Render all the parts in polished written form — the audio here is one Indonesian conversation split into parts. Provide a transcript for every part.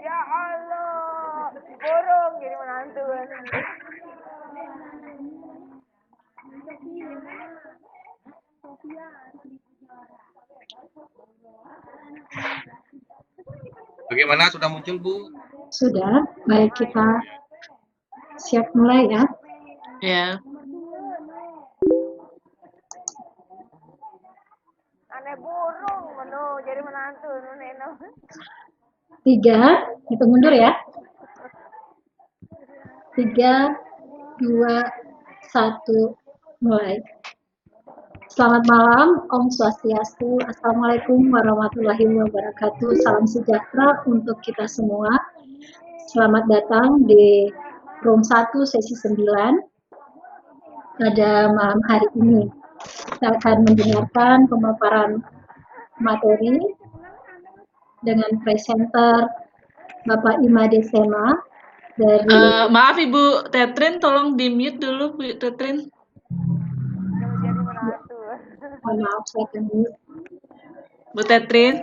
Ya Allah, borong jadi menantu. Bagaimana, sudah muncul, Bu? Sudah, baik kita siap mulai ya. Ya. Aneh burung, menu jadi menantu, neno. 3, hitung mundur ya. 3, 2, 1, mulai. Selamat malam, Om Swastiastu, Assalamualaikum warahmatullahi wabarakatuh. Salam sejahtera untuk kita semua. Selamat datang di room 1 sesi 9 pada malam hari ini. Kita akan mendengarkan pemaparan materi dengan presenter Bapak Imade Sena dari Maaf Ibu Tetrin, tolong di mute dulu Bu Tetrin. Jadi menantu. mohon maaf saya akan mute. Bu Tetrin.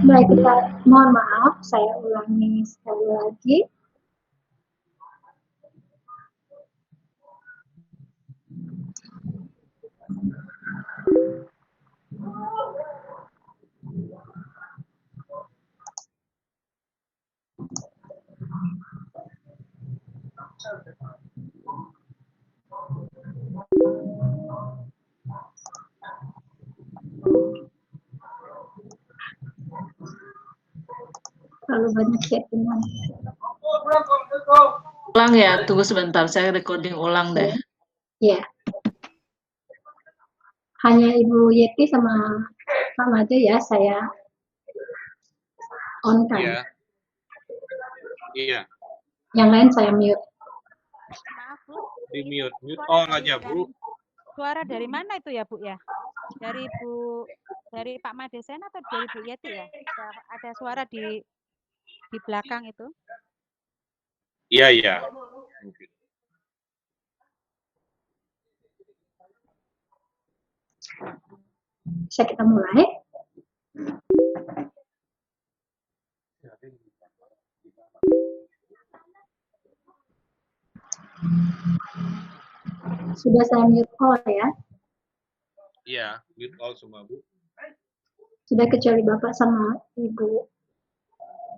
Baik, kita mohon maaf, saya ulangi sekali lagi. Terlalu banyak settingan. Ulang ya, tunggu sebentar, saya recording ulang deh. Ya. Hanya Ibu Yeti sama Pak Made ya, saya on kan. Iya. Iya. Yang lain saya mute. Maaf Bu, Di mute. Mute all aja, Bu. suara dari mana itu ya Bu ya? Dari Pak Madesen atau dari Bu Yeti ya? Ada suara di belakang itu. Iya, iya. Mungkin. Bisa kita mulai. Sudah saya mute all ya. Iya, mute all semua, Bu. Sudah kecuali Bapak sama Ibu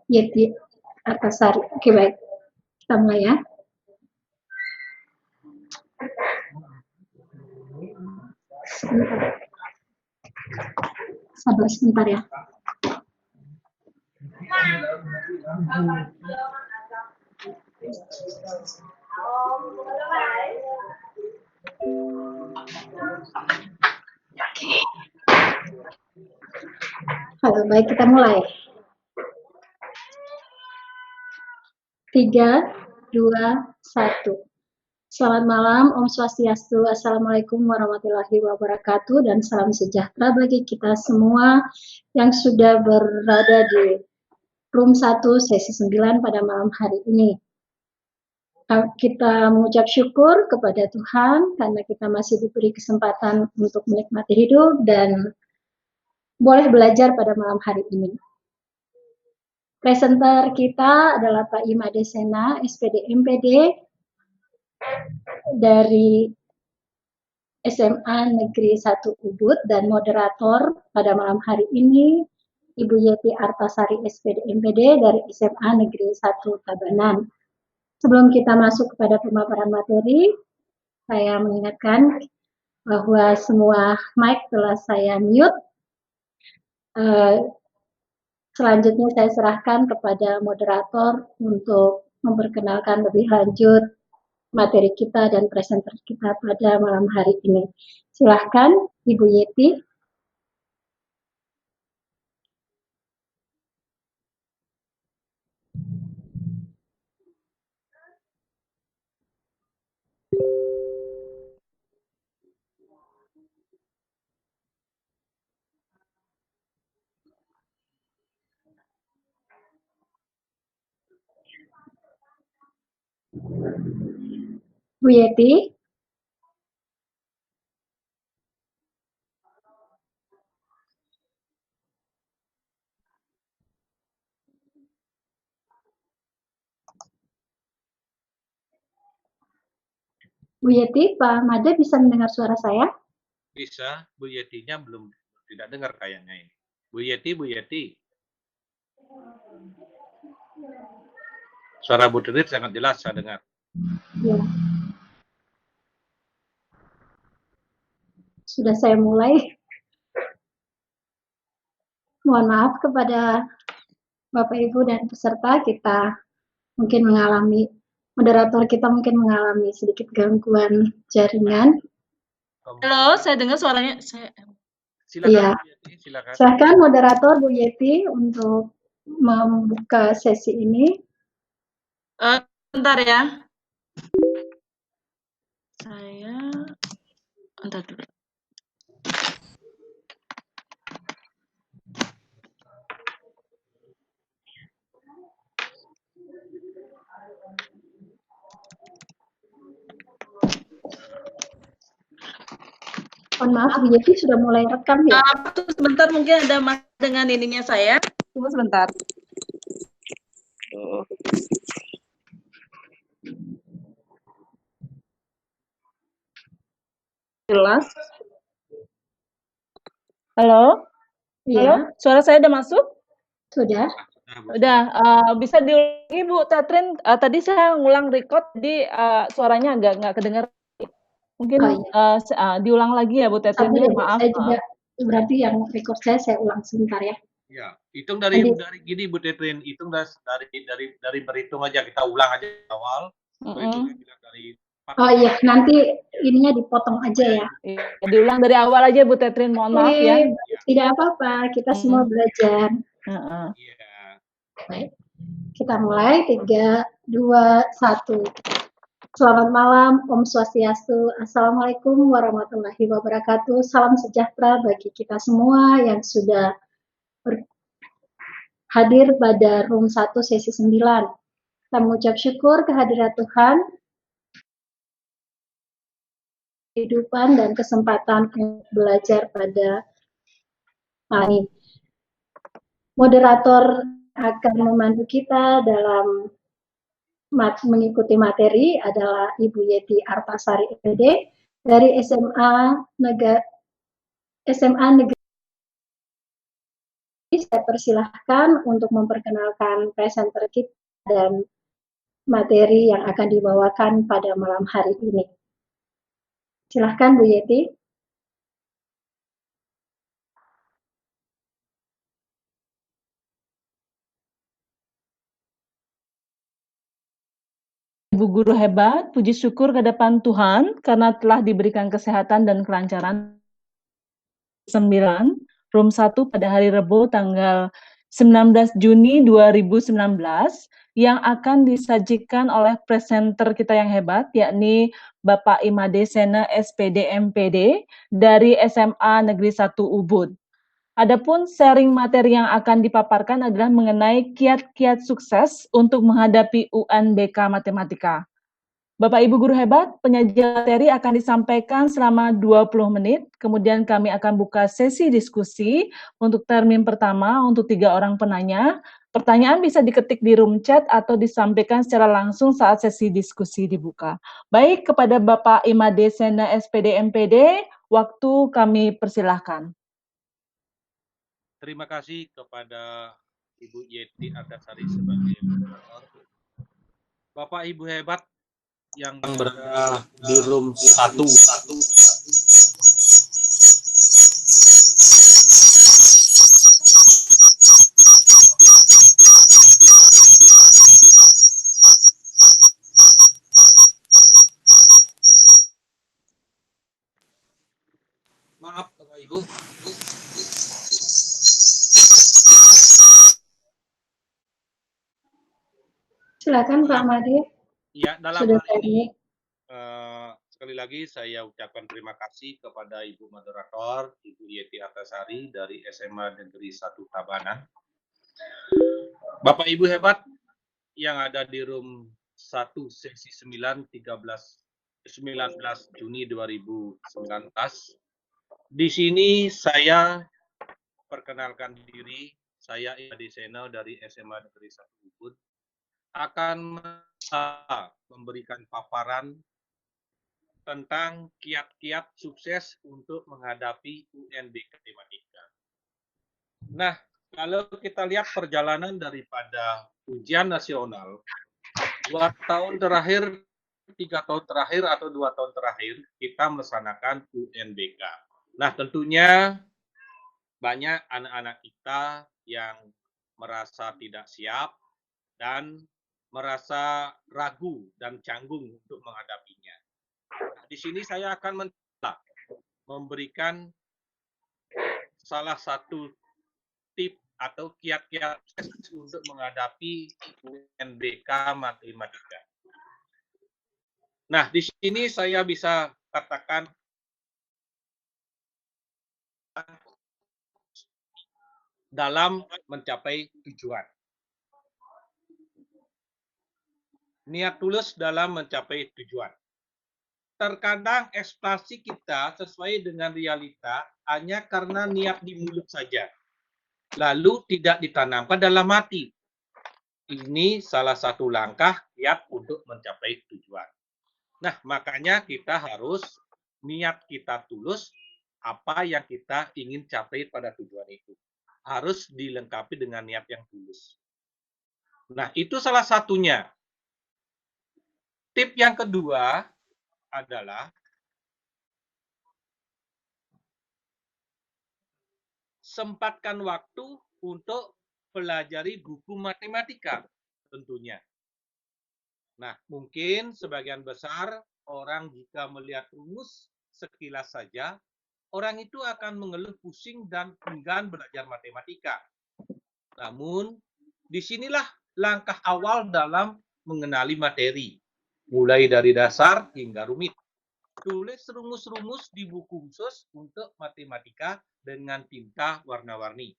Yeti Artasari. Oke, baik. Kita mulai ya. Sebentar. Sabar sebentar ya. Halo, baik kita mulai. 3, 2, 1. Selamat malam, Om Swastiastu, Assalamualaikum warahmatullahi wabarakatuh, dan salam sejahtera bagi kita semua yang sudah berada di room 1 sesi 9 pada malam hari ini. Kita mengucap syukur kepada Tuhan karena kita masih diberi kesempatan untuk menikmati hidup dan boleh belajar pada malam hari ini. Presenter kita adalah Pak Imade Sena, SPD MPD dari SMA Negeri 1 Ubud, dan moderator pada malam hari ini Ibu Yeti Artasari SPD MPD dari SMA Negeri 1 Tabanan. Sebelum kita masuk kepada pemaparan materi, saya mengingatkan bahwa semua mic telah saya mute. Selanjutnya saya serahkan kepada moderator untuk memperkenalkan lebih lanjut materi kita dan presenter kita pada malam hari ini. Silahkan Ibu Yeti. Bu Yeti. Bu Yeti, Pak Made bisa mendengar suara saya? Bisa, Bu Yetinya belum tidak dengar kayaknya ini. Bu Yeti. Suara Bu Trinit sangat jelas saya dengar. Ya. Sudah saya mulai. Mohon maaf kepada Bapak Ibu dan peserta, moderator kita mungkin mengalami sedikit gangguan jaringan. Halo, saya dengar suaranya. Silakan Iya. Bu Yeti, silakan. Silakan moderator Bu Yeti untuk membuka sesi ini. Bentar ya. Bentar dulu. Mohon maaf, Bu Yeti sudah mulai rekam ya? Sebentar, mungkin ada masalah dengan ininya saya. Tunggu sebentar. Jelas. Halo? Iya. Halo? Suara saya udah masuk? Sudah. Udah. Bisa diulangi Bu Tetrin? Tadi saya ngulang record, jadi suaranya agak nggak kedengar. Mungkin diulang lagi ya Bu Tetrinnya, maaf. Saya juga berarti yang record saya ulang sebentar ya. Ya, hitung dari gini Bu Tetrin, hitung dari berhitung aja, kita ulang aja awal. Dari oh iya, nanti ininya dipotong aja ya. Diulang dari awal aja Bu Tetrin, mohon maaf ya. Tidak apa-apa, kita semua belajar. Iya. Baik, kita mulai 3, 2, 1. Selamat malam, Om Swastiastu, Assalamualaikum warahmatullahi wabarakatuh. Salam sejahtera bagi kita semua yang sudah hadir pada room 1 sesi 9. Kita mengucap syukur kehadirat Tuhan, kehidupan dan kesempatan untuk belajar pada hari ini. Moderator akan memandu kita dalam mengikuti materi adalah Ibu Yeti Artasari SPD dari SMA Negeri. Saya persilahkan untuk memperkenalkan presenter kita dan materi yang akan dibawakan pada malam hari ini. Silahkan Bu Yeti. Ibu guru hebat, puji syukur ke depan Tuhan karena telah diberikan kesehatan dan kelancaran. 9, room 1 pada hari Rabu tanggal 19 Juni 2019 yang akan disajikan oleh presenter kita yang hebat, yakni Bapak Imade Sena SPD MPD dari SMA Negeri 1 Ubud. Adapun sharing materi yang akan dipaparkan adalah mengenai kiat-kiat sukses untuk menghadapi UNBK Matematika. Bapak Ibu guru hebat, penyajian materi akan disampaikan selama 20 menit, kemudian kami akan buka sesi diskusi untuk termin pertama untuk 3 orang penanya. Pertanyaan bisa diketik di room chat atau disampaikan secara langsung saat sesi diskusi dibuka. Baik, kepada Bapak Imade Sena SPD MPD, waktu kami persilahkan. Terima kasih kepada Ibu Yeti Artasari sebagai moderator. Bapak Ibu hebat yang berada di room 1. Maaf Bapak Ibu. Silakan Pak Made. Ya, dalam Sudah hal ini sekali lagi saya ucapkan terima kasih kepada Ibu Moderator, Ibu Yeti Artasari dari SMA Negeri 1 Tabanan. Bapak Ibu hebat yang ada di room 1 sesi 19 Juni 2019. Di sini saya perkenalkan diri, saya Imade Sena dari SMA Negeri 1 Ubud akan memberikan paparan tentang kiat-kiat sukses untuk menghadapi UNBK Matematika. Nah, kalau kita lihat perjalanan daripada ujian nasional, 2 tahun terakhir, 3 tahun terakhir atau 2 tahun terakhir, kita melaksanakan UNBK. Nah, tentunya banyak anak-anak kita yang merasa tidak siap dan merasa ragu dan canggung untuk menghadapinya. Nah, di sini saya akan memberikan salah satu tip atau kiat-kiat untuk menghadapi UNBK Matematika. Nah, di sini saya bisa katakan dalam mencapai tujuan. Niat tulus dalam mencapai tujuan. Terkadang ekspektasi kita sesuai dengan realita hanya karena niat di mulut saja, lalu tidak ditanamkan dalam hati. Ini salah satu langkah kiat untuk mencapai tujuan. Nah, makanya kita harus niat kita tulus, apa yang kita ingin capai pada tujuan itu. Harus dilengkapi dengan niat yang tulus. Nah, itu salah satunya. Tip yang kedua adalah sempatkan waktu untuk pelajari buku matematika tentunya. Nah, mungkin sebagian besar orang jika melihat rumus sekilas saja, orang itu akan mengeluh pusing dan enggan belajar matematika. Namun, disinilah langkah awal dalam mengenali materi, mulai dari dasar hingga rumit. Tulis rumus-rumus di buku khusus untuk matematika dengan tinta warna-warni.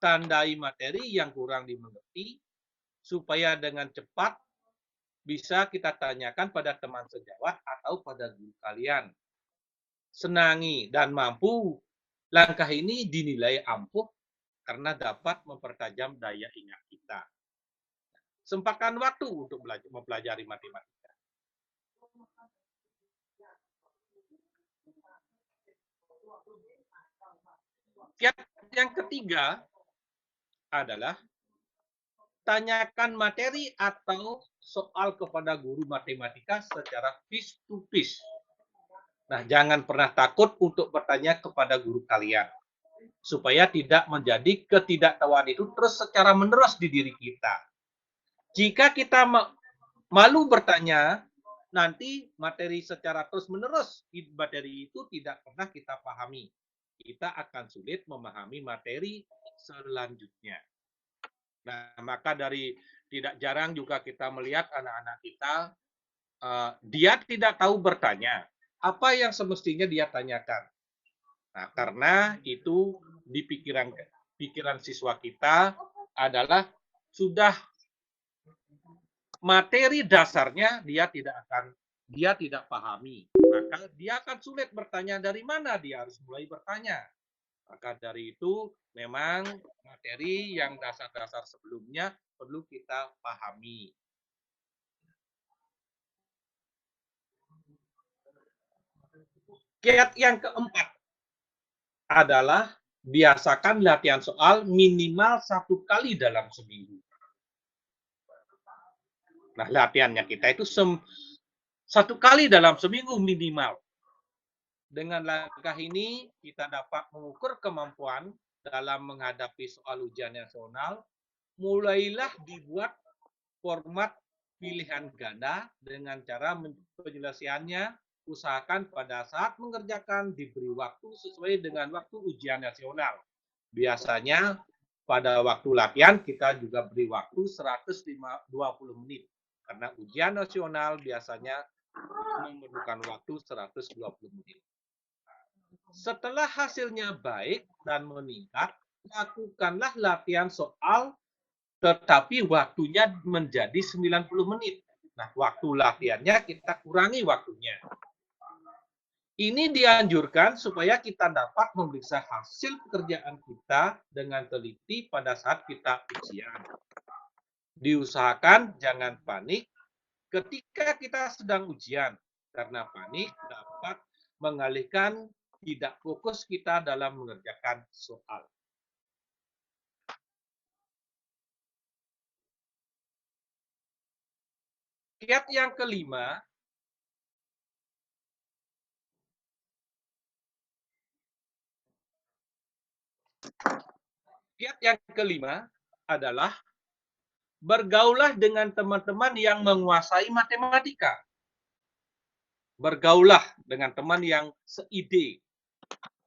Tandai materi yang kurang dimengerti, supaya dengan cepat bisa kita tanyakan pada teman sejawat atau pada guru kalian. Senangi dan mampu, langkah ini dinilai ampuh karena dapat mempertajam daya ingat kita. Sempatkan waktu untuk mempelajari matematika. Kiat yang ketiga adalah tanyakan materi atau soal kepada guru matematika secara face to face. Nah, jangan pernah takut untuk bertanya kepada guru kalian, supaya tidak menjadi ketidaktahuan itu terus secara menerus di diri kita. Jika kita malu bertanya, nanti materi secara terus-menerus, materi itu tidak pernah kita pahami. Kita akan sulit memahami materi selanjutnya. Nah, maka dari tidak jarang juga kita melihat anak-anak kita, dia tidak tahu bertanya. Apa yang semestinya dia tanyakan? Nah, karena itu di pikiran siswa kita adalah sudah materi dasarnya dia tidak pahami. Maka dia akan sulit bertanya dari mana dia harus mulai bertanya. Maka dari itu memang materi yang dasar-dasar sebelumnya perlu kita pahami. Kiat yang keempat adalah biasakan latihan soal minimal 1 kali dalam seminggu. Nah, latihannya kita itu 1 kali dalam seminggu minimal. Dengan langkah ini, kita dapat mengukur kemampuan dalam menghadapi soal ujian nasional. Mulailah dibuat format pilihan ganda dengan cara penyelesaiannya usahakan pada saat mengerjakan diberi waktu sesuai dengan waktu ujian nasional. Biasanya pada waktu latihan kita juga beri waktu 120 menit. Karena ujian nasional biasanya memerlukan waktu 120 menit. Setelah hasilnya baik dan meningkat, lakukanlah latihan soal tetapi waktunya menjadi 90 menit. Nah, waktu latihannya kita kurangi waktunya. Ini dianjurkan supaya kita dapat memeriksa hasil pekerjaan kita dengan teliti pada saat kita ujian. Diusahakan jangan panik ketika kita sedang ujian, karena panik dapat mengalihkan tidak fokus kita dalam mengerjakan soal. Kiat yang kelima adalah bergaulah dengan teman-teman yang menguasai matematika. Bergaulah dengan teman yang seide,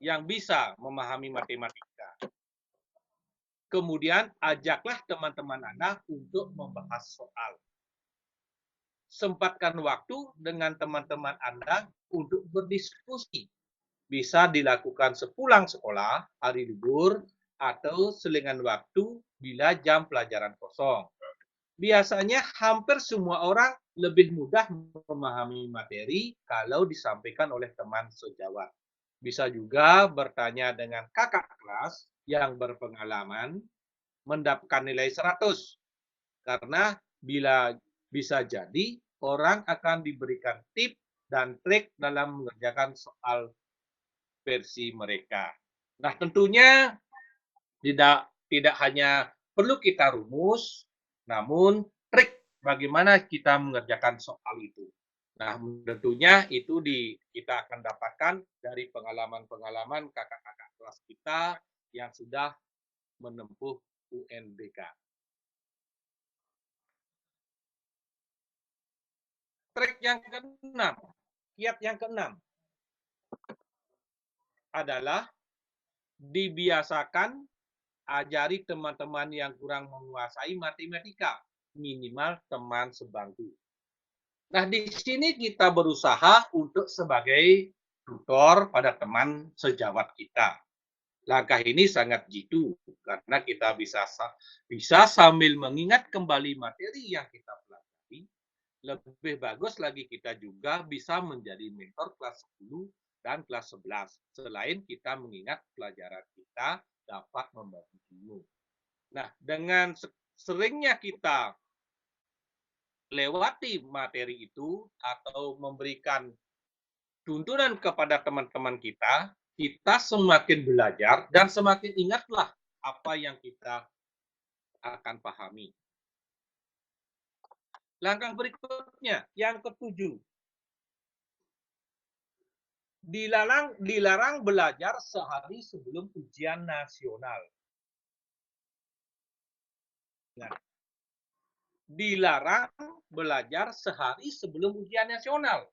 yang bisa memahami matematika. Kemudian ajaklah teman-teman Anda untuk membahas soal. Sempatkan waktu dengan teman-teman Anda untuk berdiskusi. Bisa dilakukan sepulang sekolah, hari libur, atau selingan waktu bila jam pelajaran kosong. Biasanya hampir semua orang lebih mudah memahami materi kalau disampaikan oleh teman sejawat. Bisa juga bertanya dengan kakak kelas yang berpengalaman mendapatkan nilai 100. Karena bila bisa jadi orang akan diberikan tip dan trik dalam mengerjakan soal versi mereka. Nah, tentunya tidak hanya perlu kita rumus, namun trik bagaimana kita mengerjakan soal itu. Nah, tentunya itu kita akan dapatkan dari pengalaman-pengalaman kakak-kakak kelas kita yang sudah menempuh UNBK. Trik yang keenam, kiat yang keenam adalah dibiasakan ajari teman-teman yang kurang menguasai matematika, minimal teman sebangku. Nah, di sini kita berusaha untuk sebagai tutor pada teman sejawat kita. Langkah ini sangat jitu karena kita bisa sambil mengingat kembali materi yang kita pelajari. Lebih bagus lagi kita juga bisa menjadi mentor kelas 10 dan kelas 11. Selain kita mengingat pelajaran kita dapat membagi ilmu. Nah, dengan seringnya kita lewati materi itu atau memberikan tuntunan kepada teman-teman kita, kita semakin belajar dan semakin ingatlah apa yang kita akan pahami. Langkah berikutnya, yang ketujuh. Dilarang belajar sehari sebelum ujian nasional. Nah, dilarang belajar sehari sebelum ujian nasional.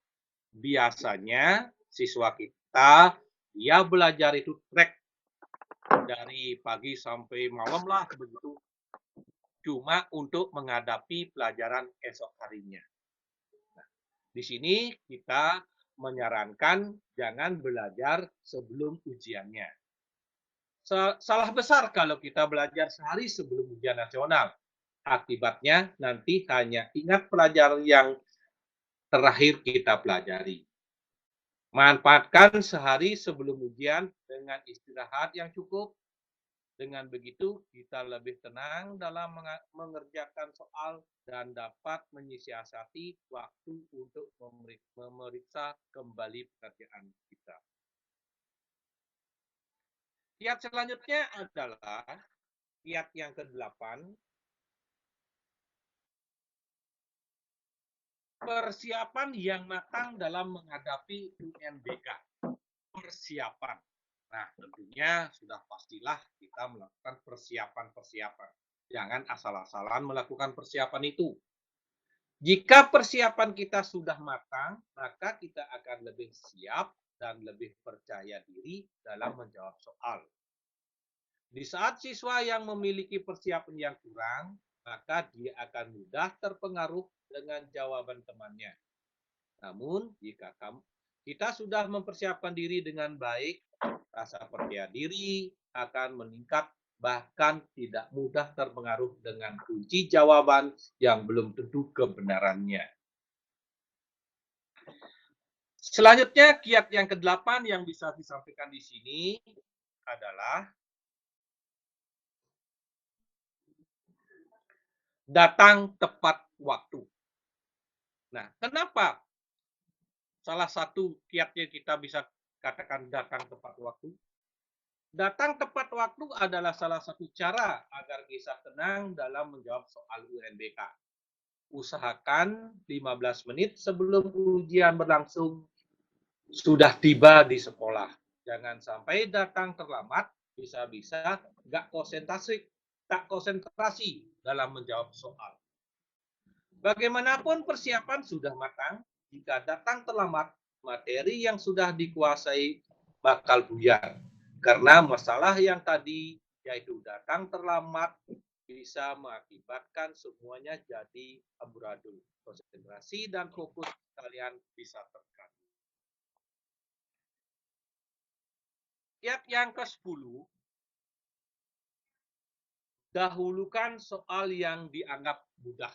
Biasanya siswa kita dia belajar itu trek dari pagi sampai malam lah begitu. Cuma untuk menghadapi pelajaran esok harinya. Nah, di sini kita menyarankan jangan belajar sebelum ujiannya. Salah besar kalau kita belajar sehari sebelum ujian nasional. Akibatnya nanti hanya ingat pelajaran yang terakhir kita pelajari. Manfaatkan sehari sebelum ujian dengan istirahat yang cukup. Dengan begitu, kita lebih tenang dalam mengerjakan soal dan dapat menyiasati waktu untuk memeriksa kembali pekerjaan kita. Kiat selanjutnya adalah kiat yang ke-8, persiapan yang matang dalam menghadapi UNBK. Persiapan. Nah, tentunya sudah pastilah kita melakukan persiapan-persiapan. Jangan asal-asalan melakukan persiapan itu. Jika persiapan kita sudah matang, maka kita akan lebih siap dan lebih percaya diri dalam menjawab soal. Di saat siswa yang memiliki persiapan yang kurang, maka dia akan mudah terpengaruh dengan jawaban temannya. Namun, jika kita sudah mempersiapkan diri dengan baik, rasa percaya diri akan meningkat, bahkan tidak mudah terpengaruh dengan kunci jawaban yang belum tentu kebenarannya. Selanjutnya, kiat yang ke-8 yang bisa disampaikan di sini adalah datang tepat waktu. Nah, kenapa salah satu kiatnya kita bisa katakan datang tepat waktu. Datang tepat waktu adalah salah satu cara agar bisa tenang dalam menjawab soal UNBK. Usahakan 15 menit sebelum ujian berlangsung sudah tiba di sekolah. Jangan sampai datang terlambat, bisa-bisa tak konsentrasi dalam menjawab soal. Bagaimanapun persiapan sudah matang, jika datang terlambat, materi yang sudah dikuasai bakal buyar. Karena masalah yang tadi, yaitu datang terlambat, bisa mengakibatkan semuanya jadi amburadul. Konsentrasi dan fokus kalian bisa terganggu. Kiat yang ke-10, dahulukan soal yang dianggap mudah.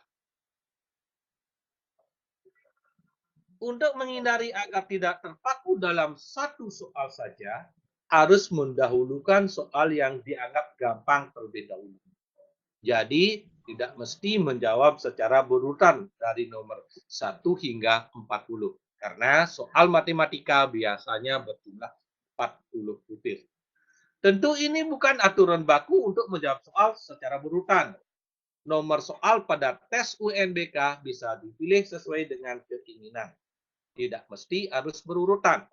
Untuk menghindari agar tidak terpaku dalam satu soal saja, harus mendahulukan soal yang dianggap gampang terlebih dahulu. Jadi, tidak mesti menjawab secara berurutan dari nomor 1 hingga 40. Karena soal matematika biasanya berjumlah 40 butir. Tentu ini bukan aturan baku untuk menjawab soal secara berurutan. Nomor soal pada tes UNBK bisa dipilih sesuai dengan keinginan. Tidak mesti harus berurutan.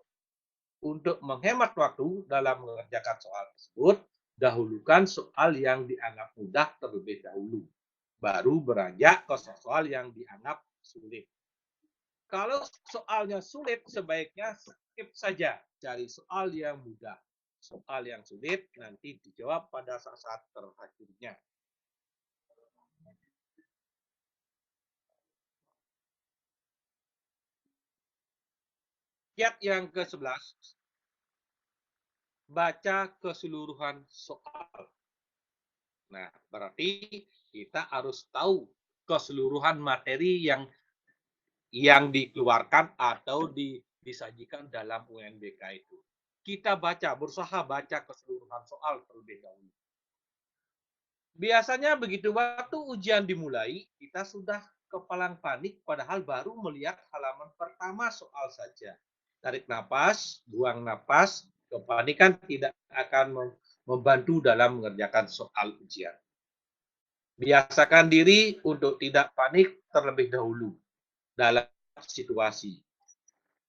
Untuk menghemat waktu dalam mengerjakan soal tersebut, dahulukan soal yang dianggap mudah terlebih dahulu. Baru beranjak ke soal yang dianggap sulit. Kalau soalnya sulit, sebaiknya skip saja. Cari soal yang mudah. Soal yang sulit nanti dijawab pada saat terakhirnya. Kiat yang ke-11, baca keseluruhan soal. Nah, berarti kita harus tahu keseluruhan materi yang dikeluarkan atau disajikan dalam UNBK itu. Kita berusaha baca keseluruhan soal terlebih dahulu. Biasanya begitu waktu ujian dimulai, kita sudah kepalang panik padahal baru melihat halaman pertama soal saja. Tarik napas, buang napas, kepanikan tidak akan membantu dalam mengerjakan soal ujian. Biasakan diri untuk tidak panik terlebih dahulu dalam situasi.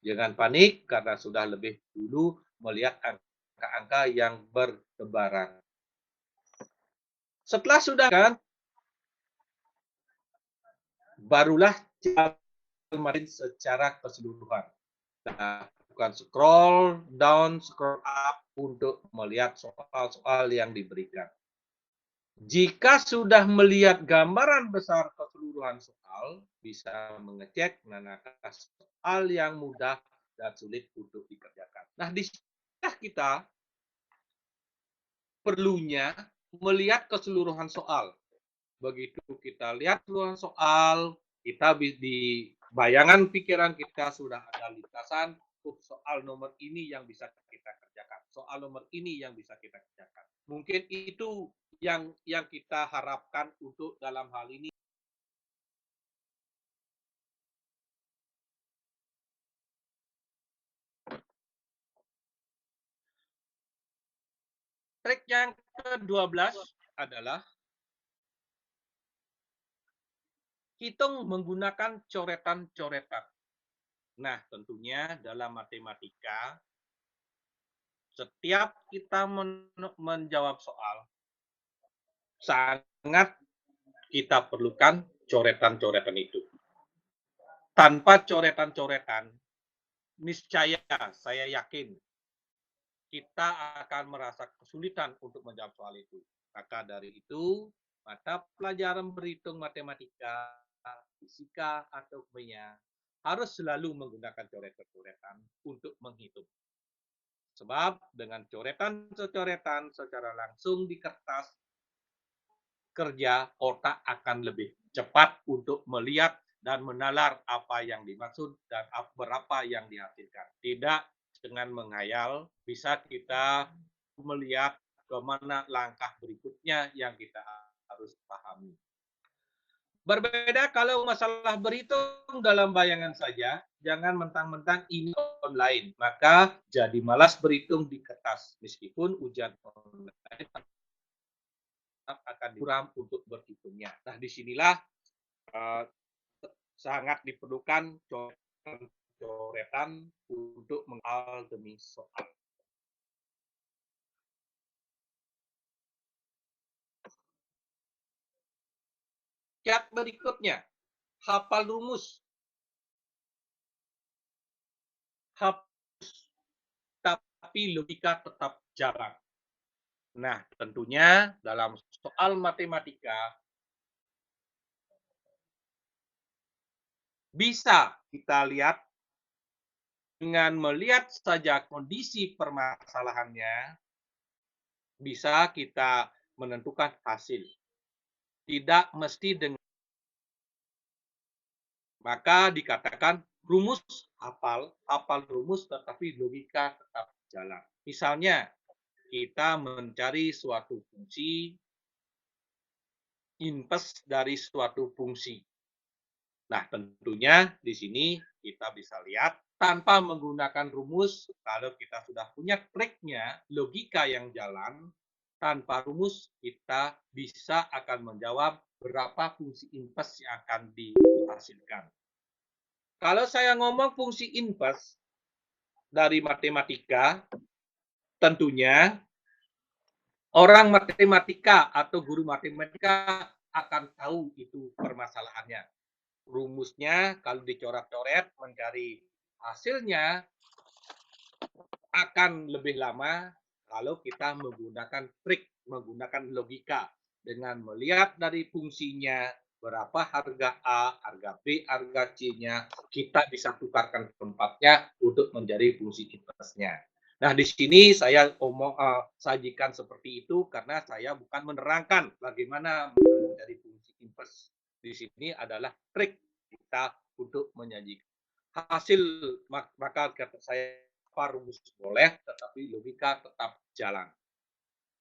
Jangan panik karena sudah lebih dulu melihat angka-angka yang bertebaran. Setelah sudah kan, barulah materi secara keseluruhan. Nah, bukan scroll down, scroll up untuk melihat soal-soal yang diberikan. Jika sudah melihat gambaran besar keseluruhan soal, bisa mengecek manakah soal yang mudah dan sulit untuk dikerjakan. Nah, di sini kita perlunya melihat keseluruhan soal. Begitu kita lihat keseluruhan soal, kita di bayangan pikiran kita sudah ada lintasan, soal nomor ini yang bisa kita kerjakan. Soal nomor ini yang bisa kita kerjakan. Mungkin itu yang kita harapkan untuk dalam hal ini. Trik yang ke-12 adalah hitung menggunakan coretan-coretan. Nah, tentunya dalam matematika, setiap kita menjawab soal, sangat kita perlukan coretan-coretan itu. Tanpa coretan-coretan, niscaya saya yakin kita akan merasa kesulitan untuk menjawab soal itu. Maka dari itu, mata pelajaran berhitung matematika, fisika, atau kimia harus selalu menggunakan coretan-coretan untuk menghitung. Sebab dengan coretan-coretan secara langsung di kertas, kerja otak akan lebih cepat untuk melihat dan menalar apa yang dimaksud dan berapa yang dihasilkan. Tidak dengan menghayal, bisa kita melihat kemana langkah berikutnya yang kita harus pahami. Berbeda kalau masalah berhitung dalam bayangan saja, jangan mentang-mentang ini online, maka jadi malas berhitung di kertas. Meskipun ujian online akan kurang untuk berhitungnya. Nah, disinilah uh, sangat diperlukan coretan untuk menghafal demi soal. Kiat berikutnya, hafal rumus. Tapi logika tetap jalan. Nah, tentunya dalam soal matematika bisa kita lihat dengan melihat saja kondisi permasalahannya, bisa kita menentukan hasil. Tidak mesti dengan maka dikatakan rumus hafal rumus tetapi logika tetap jalan. Misalnya, kita mencari suatu fungsi, inverse dari suatu fungsi. Nah, tentunya di sini kita bisa lihat tanpa menggunakan rumus, kalau kita sudah punya triknya, logika yang jalan, tanpa rumus kita bisa akan menjawab berapa fungsi inverse yang akan dihasilkan. Kalau saya ngomong fungsi inverse dari matematika, tentunya orang matematika atau guru matematika akan tahu itu permasalahannya. Rumusnya kalau dicoret-coret mencari hasilnya akan lebih lama kalau kita menggunakan trik, menggunakan logika dengan melihat dari fungsinya berapa harga A, harga B, harga C-nya, kita bisa tukarkan tempatnya untuk menjadi fungsi inverse-nya. Nah, di sini saya sajikan seperti itu karena saya bukan menerangkan bagaimana menjadi fungsi inverse. Di sini adalah trik kita untuk menyajikan hasil, maka kata saya rumus boleh, tetapi logika tetap jalan.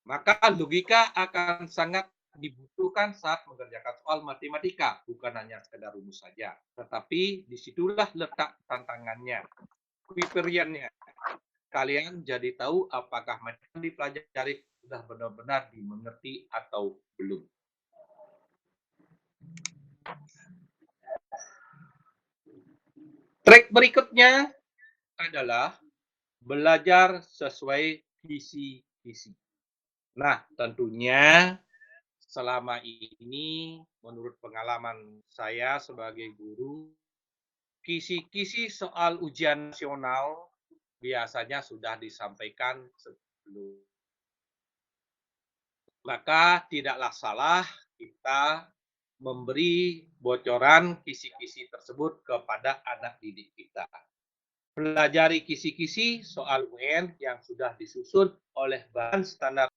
Maka logika akan sangat dibutuhkan saat mengerjakan soal matematika, bukan hanya sekedar rumus saja. Tetapi disitulah letak tantangannya, kriteriannya. Kalian jadi tahu apakah matematika dipelajari sudah benar-benar dimengerti atau belum. Trik berikutnya adalah belajar sesuai kisi-kisi. Nah, tentunya selama ini menurut pengalaman saya sebagai guru, kisi-kisi soal ujian nasional biasanya sudah disampaikan sebelum. Maka tidaklah salah kita memberi bocoran kisi-kisi tersebut kepada anak didik kita. Pelajari kisi-kisi soal UN yang sudah disusun oleh Badan Standar.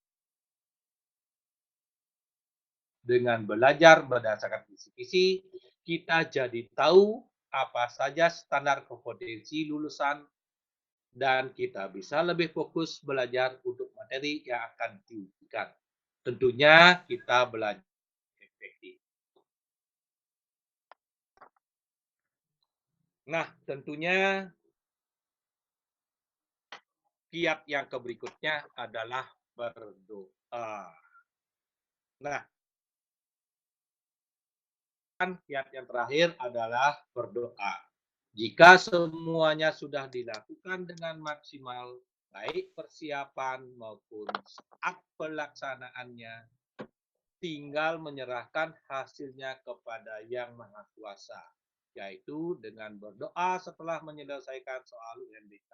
Dengan belajar berdasarkan kisi-kisi, kita jadi tahu apa saja standar kompetensi lulusan, dan kita bisa lebih fokus belajar untuk materi yang akan diujikan. Tentunya kita belajar efektif. Nah, tentunya kiat yang berikutnya adalah berdoa. Nah, kiat yang terakhir adalah berdoa. Jika semuanya sudah dilakukan dengan maksimal, baik persiapan maupun saat pelaksanaannya, tinggal menyerahkan hasilnya kepada Yang Maha Kuasa, yaitu dengan berdoa setelah menyelesaikan soal UNBK.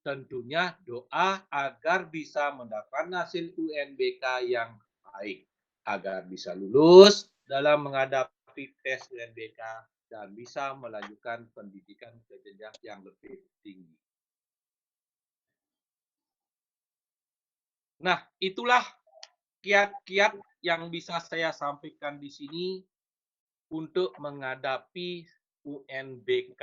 Tentunya doa agar bisa mendapatkan hasil UNBK yang baik, agar bisa lulus dalam menghadapi tes UNBK dan bisa melanjutkan pendidikan ke jenjang yang lebih tinggi. Nah, itulah kiat-kiat yang bisa saya sampaikan di sini untuk menghadapi UNBK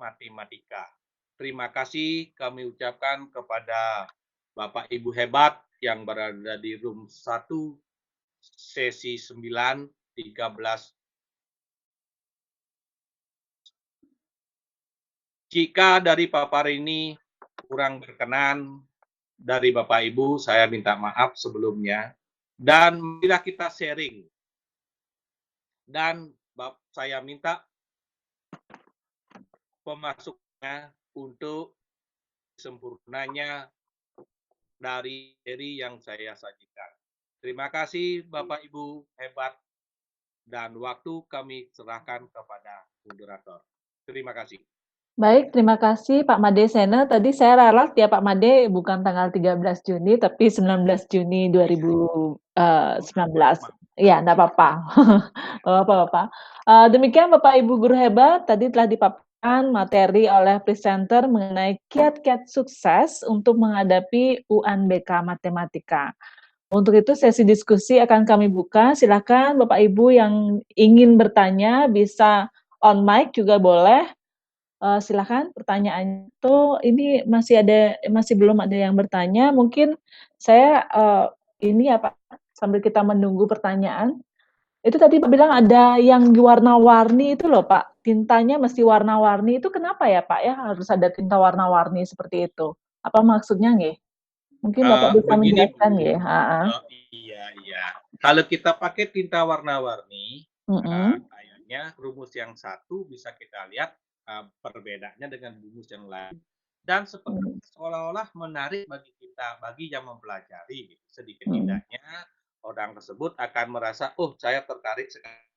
Matematika. Terima kasih kami ucapkan kepada Bapak Ibu hebat yang berada di room 1, sesi 9, 13, Jika dari paparan ini kurang berkenan dari Bapak Ibu, saya minta maaf sebelumnya. Dan marilah kita sharing. Dan saya minta pemasukannya untuk sempurnanya dari yang saya sajikan. Terima kasih Bapak Ibu, hebat. Dan waktu kami serahkan kepada moderator. Terima kasih. Baik, terima kasih Pak Made Sena. Tadi saya ralat ya Pak Made, bukan tanggal 13 Juni, tapi 19 Juni 2019. Iya, enggak apa-apa. Bapak-bapak. Demikian Bapak Ibu guru hebat, tadi telah dipaparkan materi oleh presenter mengenai kiat-kiat sukses untuk menghadapi UNBK Matematika. Untuk itu sesi diskusi akan kami buka. Silakan Bapak Ibu yang ingin bertanya bisa on mic juga boleh. Silakan pertanyaan itu ini masih belum ada yang bertanya. Mungkin saya ini ya Pak, sambil kita menunggu pertanyaan. Itu tadi Pak bilang ada yang warna-warni itu loh Pak, tintanya mesti warna-warni itu kenapa ya Pak ya harus ada tinta warna-warni seperti itu? Apa maksudnya nggih? Mungkin Bapak bisa Begini menjelaskan Bu, nggih? Heeh. iya. Kalau kita pakai tinta warna-warni, kayaknya rumus yang satu bisa kita lihat perbedaannya dengan rumus yang lain. Dan seperti seolah-olah menarik bagi kita, bagi yang mempelajari. Sedikit tidaknya orang tersebut akan merasa, oh saya tertarik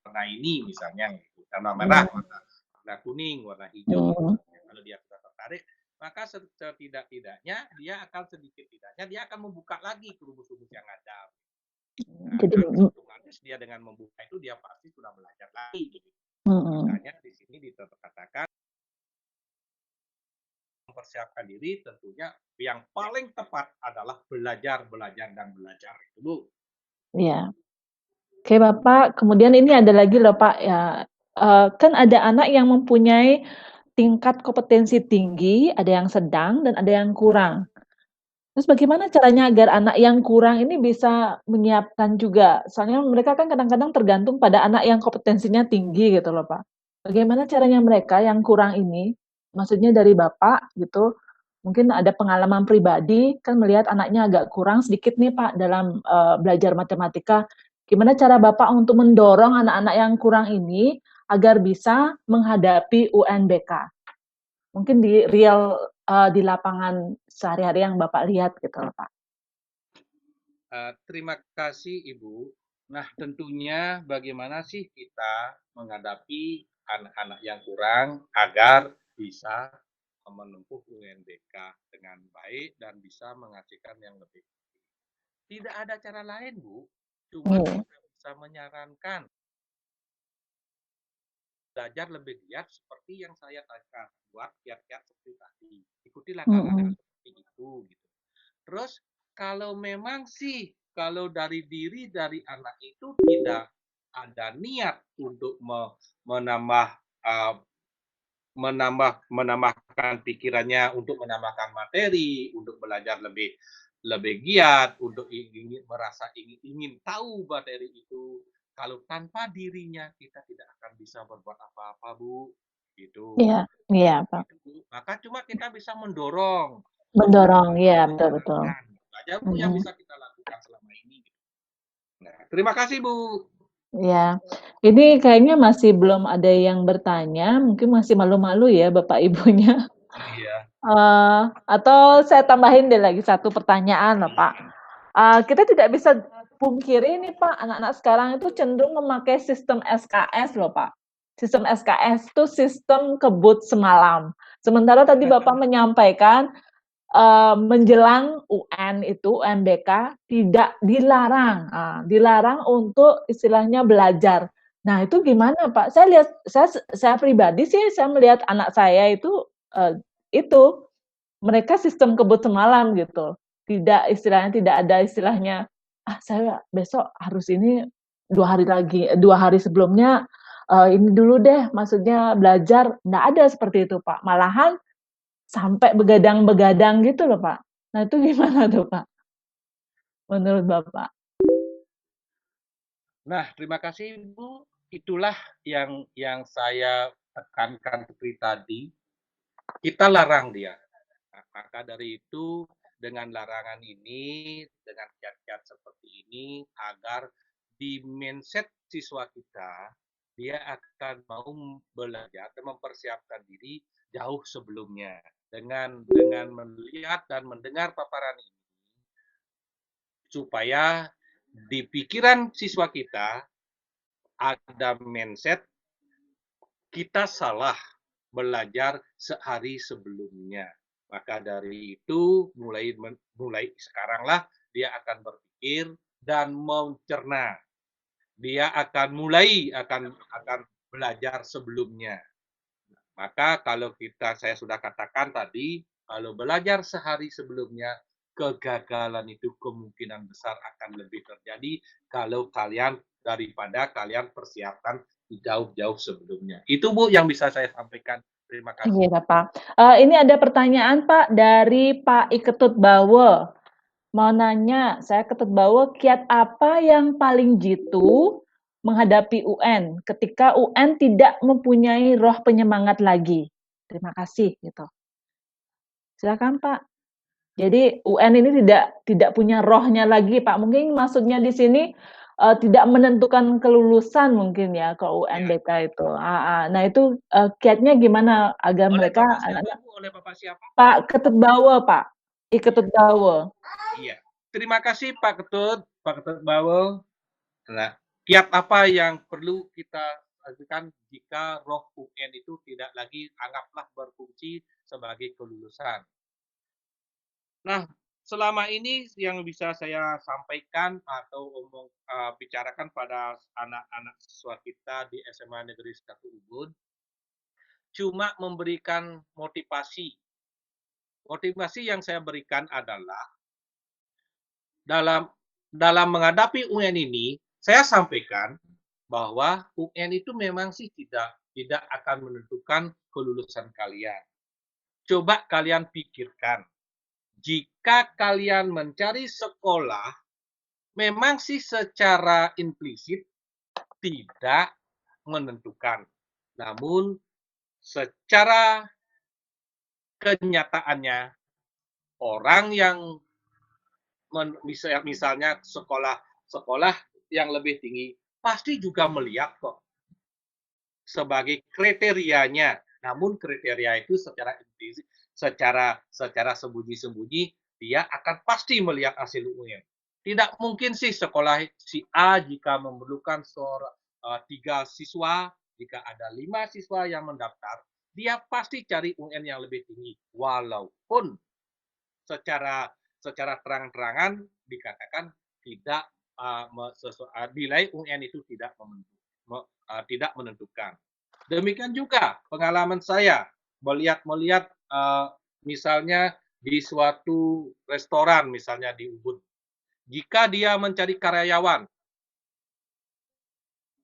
warna ini misalnya, warna merah, warna kuning, warna hijau. Kalau dia sudah tertarik, maka setidak-tidaknya dia akan dia akan membuka lagi rumus-rumus yang ada. Nah, Jadi otomatis dia dengan membuka itu dia pasti sudah belajar lagi. Makanya di sini dikatakan mempersiapkan diri tentunya yang paling tepat adalah belajar itu Bu. Iya. Oke Bapak, kemudian ini ada lagi loh Pak ya, kan ada anak yang mempunyai tingkat kompetensi tinggi, ada yang sedang dan ada yang kurang. Terus bagaimana caranya agar anak yang kurang ini bisa menyiapkan juga? Soalnya mereka kan kadang-kadang tergantung pada anak yang kompetensinya tinggi gitu loh Pak. Bagaimana caranya mereka yang kurang ini, maksudnya dari Bapak gitu, mungkin ada pengalaman pribadi, kan melihat anaknya agak kurang sedikit nih Pak dalam, belajar matematika. Gimana cara Bapak untuk mendorong anak-anak yang kurang ini agar bisa menghadapi UNBK? Mungkin di real, di lapangan sehari-hari yang Bapak lihat gitu loh, Pak. Terima kasih Ibu. Nah, tentunya bagaimana sih kita menghadapi anak-anak yang kurang agar bisa menempuh UNBK dengan baik dan bisa menghasilkan yang lebih. Tidak ada cara lain, Bu. Cuma kita bisa menyarankan belajar lebih giat seperti yang saya katakan, buat kiat-kiat seperti tadi. Ikutilah cara-cara seperti itu gitu. Terus kalau memang sih kalau dari diri dari anak itu tidak ada niat untuk menambahkan pikirannya untuk menambahkan materi, untuk belajar lebih giat, untuk ingin tahu materi itu. Kalau tanpa dirinya kita tidak akan bisa berbuat apa-apa, Bu. Gitu. Iya, Pak. Maka cuma kita bisa mendorong. Mendorong, iya betul. Aja Bu yang bisa kita lakukan selama ini. Nah, terima kasih Bu. Ya, ini kayaknya masih belum ada yang bertanya, mungkin masih malu-malu ya Bapak Ibunya. Iya. Atau saya tambahin deh lagi satu pertanyaan loh Pak. Kita tidak bisa pungkiri nih Pak, anak-anak sekarang itu cenderung memakai sistem SKS loh Pak. Sistem SKS itu sistem kebut semalam. Sementara tadi Bapak menyampaikan menjelang UN itu UNBK tidak dilarang, dilarang untuk istilahnya belajar. Nah itu gimana Pak? Saya pribadi sih saya melihat anak saya itu mereka sistem kebut semalam gitu. Tidak ada istilahnya saya besok harus ini 2 hari sebelumnya ini dulu deh maksudnya belajar, nggak ada seperti itu Pak. Malahan sampai begadang-begadang gitu loh, Pak. Nah, itu gimana tuh, Pak? Menurut Bapak? Nah, terima kasih Bu. Itulah yang saya tekankan seperti tadi. kita larang dia. Nah, maka dari itu dengan larangan ini, dengan kiat-kiat seperti ini, agar di mindset siswa kita, dia akan mau belajar dan mempersiapkan diri jauh sebelumnya. Dengan melihat dan mendengar paparan ini, supaya di pikiran siswa kita ada mindset kita salah belajar sehari sebelumnya. Maka dari itu mulai sekaranglah dia akan berpikir dan mencerna. Dia akan belajar sebelumnya. Maka kalau saya sudah katakan tadi, kalau belajar sehari sebelumnya, kegagalan itu kemungkinan besar akan lebih terjadi kalau daripada kalian persiapkan jauh-jauh sebelumnya. Itu Bu yang bisa saya sampaikan. Terima kasih. Iya, Pak. Ini ada pertanyaan, Pak, dari Pak Iketut Bawo. Mau nanya, saya Ketut Bawo, kiat apa yang paling jitu menghadapi UN ketika UN tidak mempunyai roh penyemangat lagi? Terima kasih, gitu. Silakan, Pak. Jadi UN ini tidak punya rohnya lagi, Pak. Mungkin maksudnya di sini tidak menentukan kelulusan mungkin ya ke UNBK itu. Nah itu kiatnya gimana agar Oleh mereka Bapak siapa, anak-anak Bu? Oleh Bapak siapa? Pak Ketut Bawo, Pak. Iketut Bawo. Iya. Terima kasih Pak Ketut Bawo. Nah, kiat apa yang perlu kita lakukan jika roh UN itu tidak lagi anggaplah berfungsi sebagai kelulusan? Nah, selama ini yang bisa saya sampaikan atau bicarakan pada anak-anak siswa kita di SMA Negeri 1 Ubud, cuma memberikan motivasi. Motivasi yang saya berikan adalah dalam menghadapi UN ini, saya sampaikan bahwa UN itu memang sih tidak akan menentukan kelulusan kalian. Coba kalian pikirkan, jika kalian mencari sekolah, memang sih secara implisit tidak menentukan. Namun secara kenyataannya, orang yang misalnya sekolah yang lebih tinggi pasti juga melihat kok sebagai kriterianya. Namun kriteria itu secara implisit, secara sembunyi-sembunyi dia akan pasti melihat hasil UN. Tidak mungkin sih sekolah si A jika memerlukan 3 siswa, jika ada 5 siswa yang mendaftar, dia pasti cari UN yang lebih tinggi. Walaupun secara terang-terangan dikatakan tidak nilai UN itu tidak menentukan. Demikian juga pengalaman saya melihat misalnya di suatu restoran misalnya di Ubud. Jika dia mencari karyawan,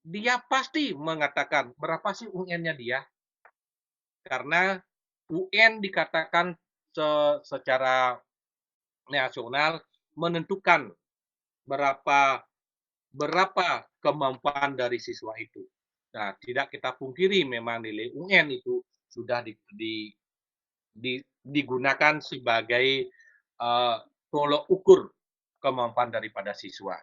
dia pasti mengatakan berapa sih UN-nya dia. Karena UN dikatakan secara nasional menentukan berapa kemampuan dari siswa itu. Nah, tidak kita pungkiri memang nilai UN itu sudah digunakan sebagai tolok ukur kemampuan daripada siswa.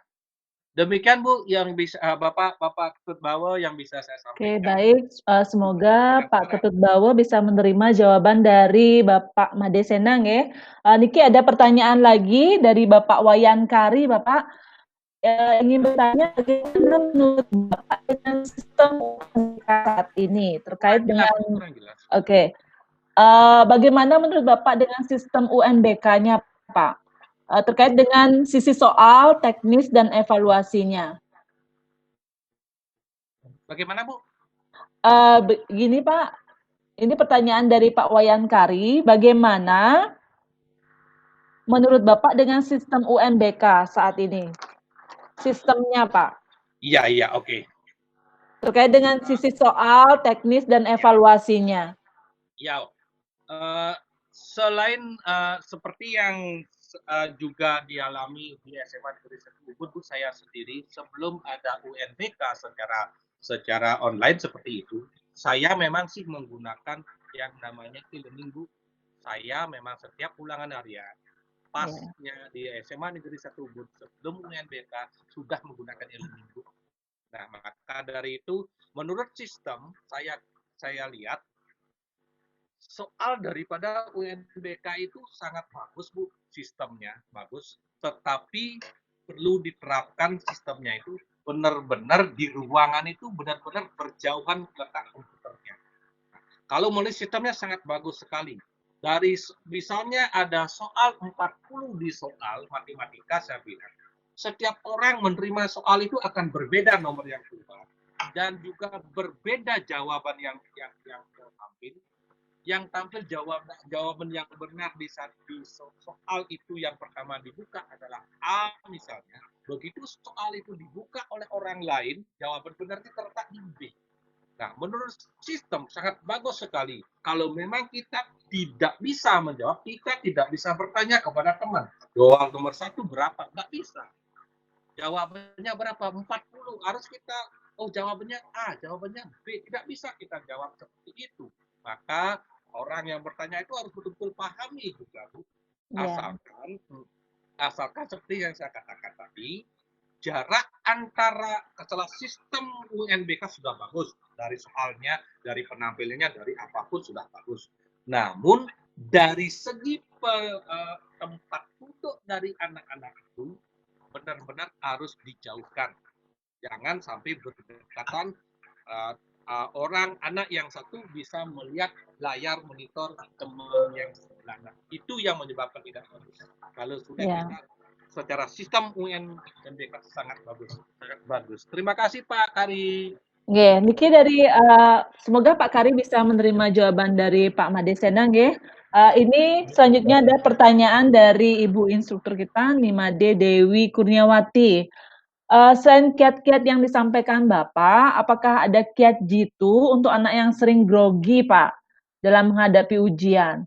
Demikian Bu yang bisa Bapak Ketut Bawo yang bisa saya Oke, sampaikan. baik. Semoga Pak Ketut Bawo bisa menerima jawaban dari Bapak Made Senang ya. Niki ada pertanyaan lagi dari Bapak Wayan Kari, Bapak. Ingin bertanya bagaimana menurut Bapak dengan sistem UNBK saat ini terkait dengan Oke. Bagaimana menurut Bapak dengan sistem UNBK-nya, Pak? Terkait dengan sisi soal, teknis, dan evaluasinya. Bagaimana Bu? Begini Pak, ini pertanyaan dari Pak Wayan Kari, bagaimana menurut Bapak dengan sistem UNBK saat ini? Sistemnya Pak. Iya, oke. Terkait dengan sisi soal, teknis, dan evaluasinya. Ya, selain seperti yang juga dialami di SMA Negeri 1 Ubud, saya sendiri sebelum ada UNBK secara online seperti itu, saya memang sih menggunakan yang namanya e-learning, Bu. Saya memang setiap ulangan harian, pasnya di SMA Negeri 1 Ubud sebelum UNBK sudah menggunakan e-learning, Bu. Nah, maka dari itu, menurut sistem, saya lihat soal daripada UNBK itu sangat bagus, Bu, sistemnya bagus, tetapi perlu diterapkan sistemnya itu benar-benar di ruangan itu benar-benar berjauhan letak komputernya. Kalau menulis sistemnya sangat bagus sekali. Dari misalnya ada soal 40 di soal matematika, saya bilang setiap orang menerima soal itu akan berbeda nomor yang keluar dan juga berbeda jawaban yang tampil. Yang tampil jawaban yang benar di soal itu yang pertama dibuka adalah A misalnya. Begitu soal itu dibuka oleh orang lain, jawaban benarnya terletak di B. Nah, menurut sistem sangat bagus sekali. Kalau memang kita tidak bisa menjawab, kita tidak bisa bertanya kepada teman. Soal nomor 1 berapa? Nggak bisa. Jawabannya berapa? 40. Harus kita, oh jawabannya A, jawabannya B. Tidak bisa kita jawab seperti itu. Maka orang yang bertanya itu harus betul-betul pahami juga, Bu. Asalkan seperti yang saya katakan tadi, jarak antara setelah sistem UNBK sudah bagus, dari soalnya, dari penampilannya, dari apapun sudah bagus. Namun dari segi tempat duduk dari anak-anak itu benar-benar harus dijauhkan. Jangan sampai berdekatan orang anak yang satu bisa melihat layar monitor teman yang sebelah. Nah, itu yang menyebabkan tidak bagus. Kalau sudah bisa secara sistem UNBK sangat bagus. Terima kasih Pak Kari. Niki dari semoga Pak Kari bisa menerima jawaban dari Pak Made Senang ya. Ini selanjutnya ada pertanyaan dari Ibu instruktur kita Nimade Dewi Kurniawati. Selain kiat-kiat yang disampaikan Bapak, apakah ada kiat jitu untuk anak yang sering grogi, Pak, dalam menghadapi ujian?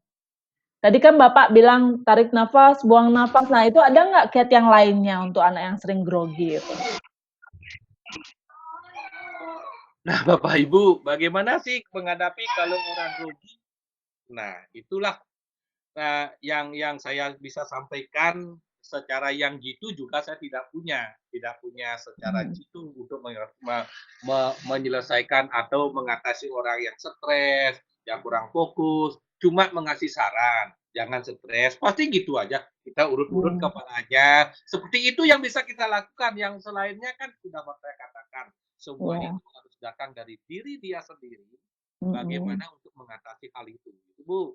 Tadi kan Bapak bilang tarik nafas, buang nafas. Nah, itu ada nggak kiat yang lainnya untuk anak yang sering grogi itu? Nah, Bapak Ibu, bagaimana sih menghadapi kalau orang grogi? Nah, itulah yang saya bisa sampaikan. Secara yang jitu juga saya tidak punya secara jitu untuk menyelesaikan atau mengatasi orang yang stres, yang kurang fokus. Cuma mengasih saran, jangan stres, pasti gitu aja. Kita urut-urut kepalanya. Seperti itu yang bisa kita lakukan. Yang selainnya kan sudah saya katakan, semuanya itu harus datang dari diri dia sendiri. Bagaimana untuk mengatasi hal itu, Bu?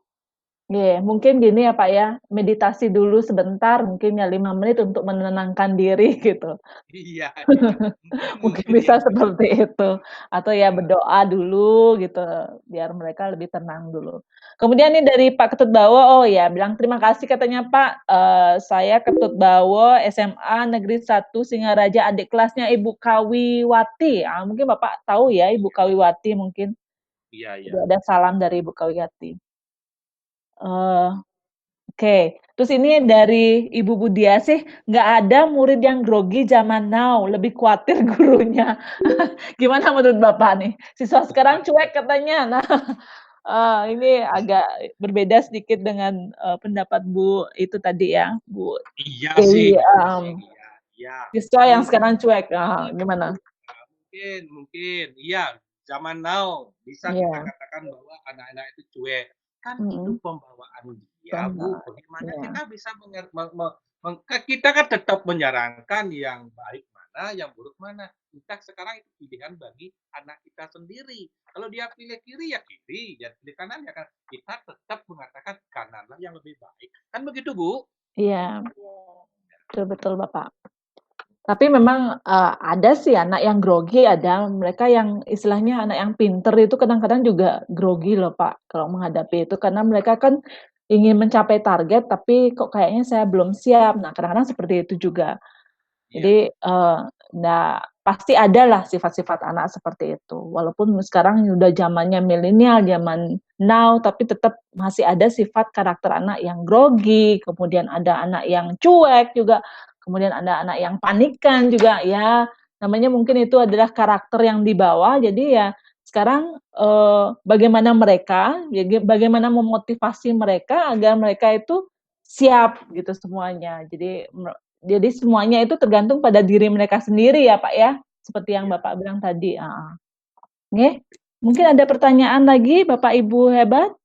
Mungkin gini ya Pak ya, meditasi dulu sebentar, mungkin ya 5 menit untuk menenangkan diri gitu. Iya. Mungkin bisa seperti itu. Atau ya berdoa dulu gitu, biar mereka lebih tenang dulu. Kemudian nih dari Pak Ketut Bawo, oh ya bilang terima kasih katanya Pak, saya Ketut Bawo SMA Negeri 1 Singaraja, adik kelasnya Ibu Kawiwati. Mungkin Bapak tahu ya Ibu Kawiwati mungkin. Iya. Ada salam dari Ibu Kawiwati. Oke. Terus ini dari Ibu Budiasih, nggak ada murid yang grogi zaman now, lebih khawatir gurunya. Gimana menurut Bapak nih? Siswa sekarang cuek katanya. Nah, ini agak berbeda sedikit dengan pendapat Bu itu tadi ya, Bu. Iya Dewi, sih. Siswa yang sekarang cuek, gimana? Mungkin. Iya, zaman now bisa kita katakan bahwa anak-anak itu cuek. Kan itu pembawaan dia, Bu. Bagaimana kita bisa kita kan tetap menyarankan yang baik mana, yang buruk mana. Kita sekarang itu pilihan bagi anak kita sendiri. Kalau dia pilih kiri ya kiri, ya pilih kanan ya kan. Kita tetap mengatakan kananlah yang lebih baik. Kan begitu, Bu? Iya. Betul Bapak. Tapi memang ada sih anak yang grogi, ada mereka yang istilahnya anak yang pinter itu kadang-kadang juga grogi loh Pak, kalau menghadapi itu karena mereka kan ingin mencapai target tapi kok kayaknya saya belum siap. Nah, kadang-kadang seperti itu juga. Jadi pasti ada lah sifat-sifat anak seperti itu. Walaupun sekarang udah zamannya milenial, zaman now, tapi tetap masih ada sifat karakter anak yang grogi, kemudian ada anak yang cuek juga, kemudian ada anak yang panikan juga ya. Namanya mungkin itu adalah karakter yang dibawa, jadi ya Sekarang bagaimana bagaimana memotivasi mereka agar mereka itu siap gitu semuanya. Jadi semuanya itu tergantung pada diri mereka sendiri ya Pak ya, seperti yang Bapak bilang tadi. Oke. Mungkin ada pertanyaan lagi Bapak Ibu hebat?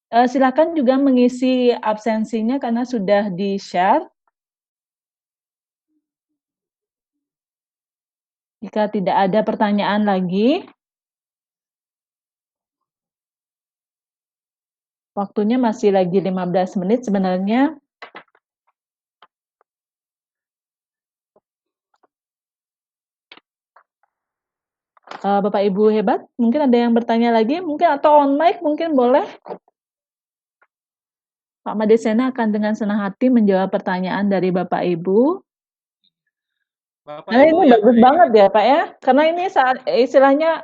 Silakan juga mengisi absensinya karena sudah di-share. Jika tidak ada pertanyaan lagi, waktunya masih lagi 15 menit sebenarnya. Bapak Ibu hebat, mungkin ada yang bertanya lagi, mungkin atau on mic mungkin boleh. Pak Madesena akan dengan senang hati menjawab pertanyaan dari Bapak Ibu. Bapak Nah, Ibu ini yang bagus banget ya Pak ya, karena ini saat istilahnya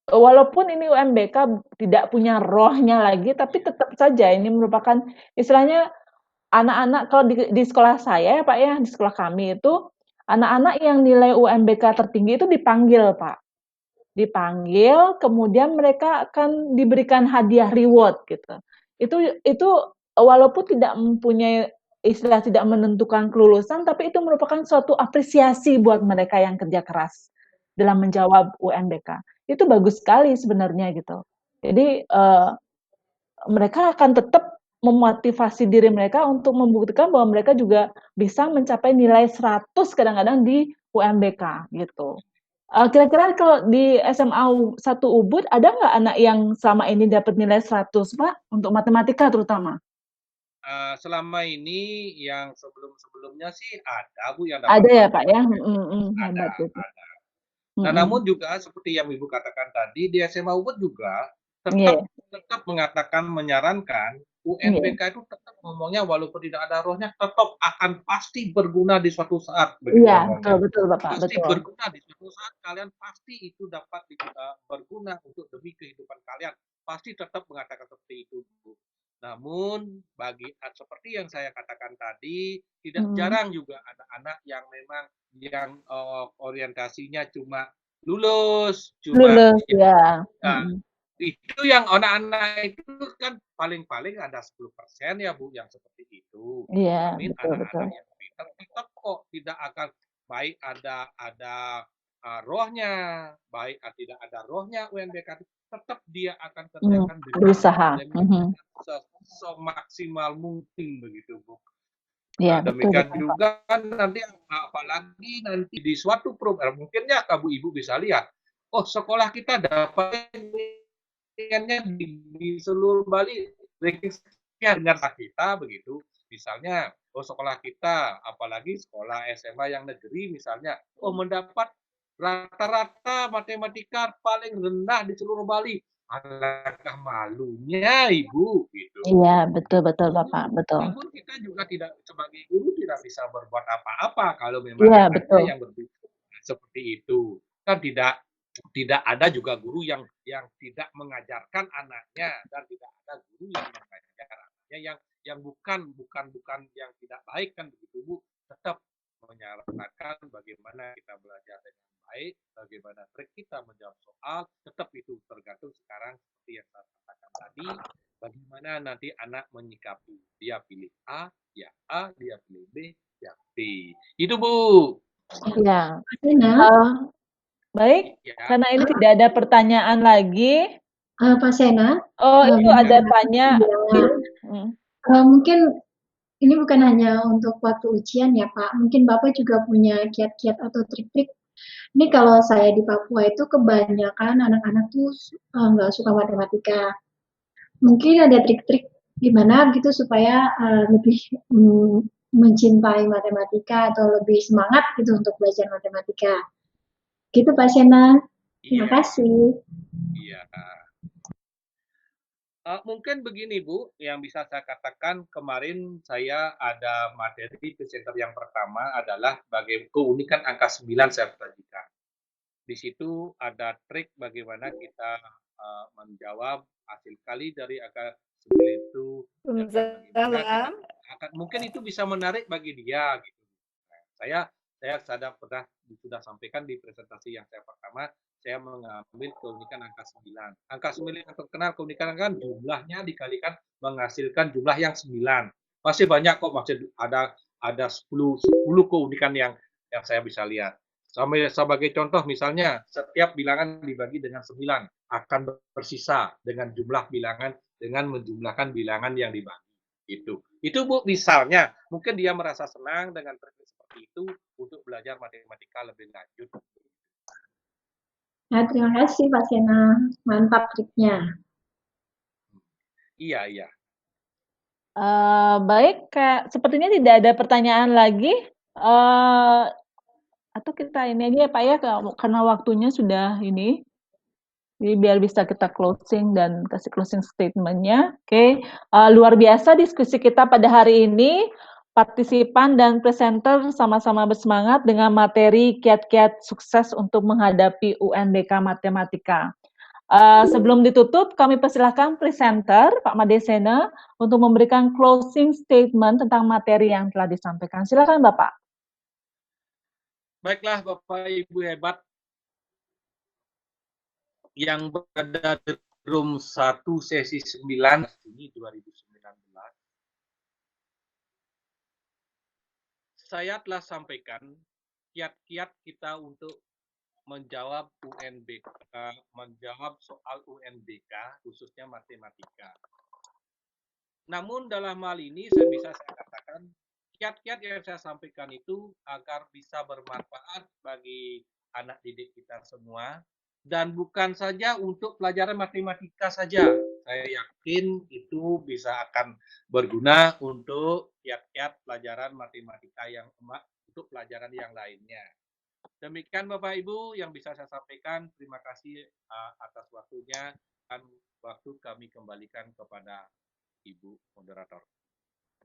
walaupun ini UMBK tidak punya rohnya lagi, tapi tetap saja ini merupakan istilahnya anak-anak kalau di sekolah saya ya Pak ya, di sekolah kami itu anak-anak yang nilai UMBK tertinggi itu dipanggil Pak. Dipanggil, kemudian mereka akan diberikan hadiah reward gitu. Itu walaupun tidak mempunyai istilah tidak menentukan kelulusan, tapi itu merupakan suatu apresiasi buat mereka yang kerja keras dalam menjawab UMBK. Itu bagus sekali sebenarnya gitu. Jadi mereka akan tetap memotivasi diri mereka untuk membuktikan bahwa mereka juga bisa mencapai nilai 100 kadang-kadang di UMBK gitu. Kira-kira kalau di SMA 1 Ubud ada nggak anak yang selama ini dapat nilai 100 Pak untuk matematika terutama? Selama ini yang sebelum-sebelumnya sih ada Bu yang dapat Ada ya Pak ya? matematika. Ada, Hebat itu. ada. Nah, namun juga seperti yang Ibu katakan tadi di SMA Ubud juga tetap mengatakan menyarankan UMBK itu tetap ngomongnya walaupun tidak ada rohnya tetap akan pasti berguna di suatu saat begitu Iya, ngomongnya. betul Bapak, Pasti betul. berguna di suatu saat kalian pasti itu dapat berguna untuk demi kehidupan kalian. Pasti tetap mengatakan seperti itu, Bu. Namun seperti yang saya katakan tadi, tidak jarang juga anak-anak yang memang yang orientasinya cuma lulus, ya. itu yang anak-anak itu kan paling-paling ada 10% ya Bu yang seperti itu. Iya, Amin, betul. anak-anak yang pintar tetap kok tidak akan baik ada rohnya, baik tidak ada rohnya UMBK tetap dia akan kerjakan Berusaha. semaksimal mungkin begitu Bu. Iya, Demikian juga nanti apalagi nanti di suatu program mungkinnya Ibu Ibu bisa lihat, oh sekolah kita dapat di seluruh Bali ranking sekian dengan kita begitu. Misalnya, oh sekolah kita, apalagi sekolah SMA yang negeri misalnya, oh mendapat rata-rata matematika paling rendah di seluruh Bali. Alangkah malunya Ibu gitu. Iya, betul Bapak, betul. Namun kita juga tidak sebagai guru tidak bisa berbuat apa-apa kalau memang anaknya yang berpikir seperti itu. Kan tidak ada juga guru yang tidak mengajarkan anaknya dan tidak ada guru yang mengajar anaknya yang bukan yang tidak baik kan begitu Bu. Tetap menyarankan bagaimana kita belajar dengan baik, bagaimana trik kita menjawab soal, tetap itu tergantung sekarang seperti yang saya katakan tadi, bagaimana nanti anak menyikapi. Dia pilih A, ya A, dia pilih B, ya B. Itu Bu. Ya. Baik, karena ini tidak ada pertanyaan lagi. Pak Sena. Oh, itu ada tanya. Mungkin ini bukan hanya untuk waktu ujian ya Pak, mungkin Bapak juga punya kiat-kiat atau trik-trik. Ini kalau saya di Papua itu kebanyakan anak-anak tuh nggak suka matematika. Mungkin ada trik-trik gimana gitu supaya lebih mencintai matematika atau lebih semangat gitu untuk belajar matematika. Gitu Pak Sena. Terima kasih. Iya. Mungkin begini Bu, yang bisa saya katakan kemarin saya ada materi presenter yang pertama adalah keunikan angka 9 saya bagikan. Di situ ada trik bagaimana kita menjawab hasil kali dari angka 9 itu. Mungkin itu bisa menarik bagi dia gitu. Nah, saya sudah sampaikan di presentasi yang saya pertama, saya mengambil keunikan angka 9. Angka 9 yang terkenal keunikan kan jumlahnya dikalikan menghasilkan jumlah yang 9. Masih banyak kok, masih ada 10 keunikan yang saya bisa lihat. Sebagai contoh misalnya setiap bilangan dibagi dengan 9 akan bersisa dengan jumlah bilangan dengan menjumlahkan bilangan yang dibagi. Itu Bu, misalnya mungkin dia merasa senang dengan trik seperti itu untuk belajar matematika lebih lanjut. Nah, terima kasih Pak Sena, mantap triknya. Iya. Baik, sepertinya tidak ada pertanyaan lagi. Atau kita ini aja ya Pak ya, karena waktunya sudah ini. Jadi biar bisa kita closing dan kasih closing statement-nya. Oke, luar biasa diskusi kita pada hari ini. Partisipan dan presenter sama-sama bersemangat dengan materi kiat-kiat sukses untuk menghadapi UNBK Matematika. Sebelum ditutup, kami persilahkan presenter Pak Made Sena untuk memberikan closing statement tentang materi yang telah disampaikan. Silakan Bapak. Baiklah Bapak Ibu hebat yang berada di room 1 sesi 9 Juni 2019. Saya telah sampaikan kiat-kiat kita untuk menjawab UNBK, menjawab soal UNBK khususnya matematika. Namun dalam hal ini saya katakan kiat-kiat yang saya sampaikan itu agar bisa bermanfaat bagi anak didik kita semua dan bukan saja untuk pelajaran matematika saja. Saya yakin itu bisa akan berguna untuk kiat-kiat pelajaran matematika untuk pelajaran yang lainnya. Demikian Bapak Ibu yang bisa saya sampaikan. Terima kasih atas waktunya dan waktu kami kembalikan kepada Ibu Moderator.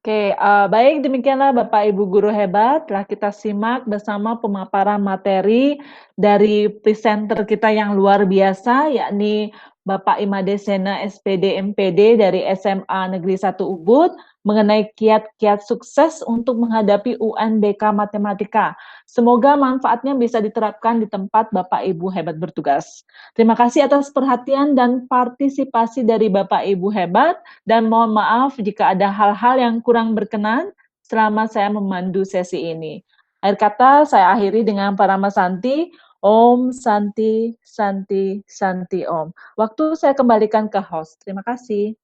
Oke, baik demikianlah Bapak Ibu guru hebat, telah kita simak bersama pemaparan materi dari presenter kita yang luar biasa, yakni Bapak Imade Sena SPD MPD dari SMA Negeri 1 Ubud, mengenai kiat-kiat sukses untuk menghadapi UNBK Matematika. Semoga manfaatnya bisa diterapkan di tempat Bapak Ibu hebat bertugas. Terima kasih atas perhatian dan partisipasi dari Bapak Ibu hebat, dan mohon maaf jika ada hal-hal yang kurang berkenan selama saya memandu sesi ini. Akhir kata saya akhiri dengan Parama Santi, Om Santi, Santi, Santi Om. Waktu saya kembalikan ke host. Terima kasih.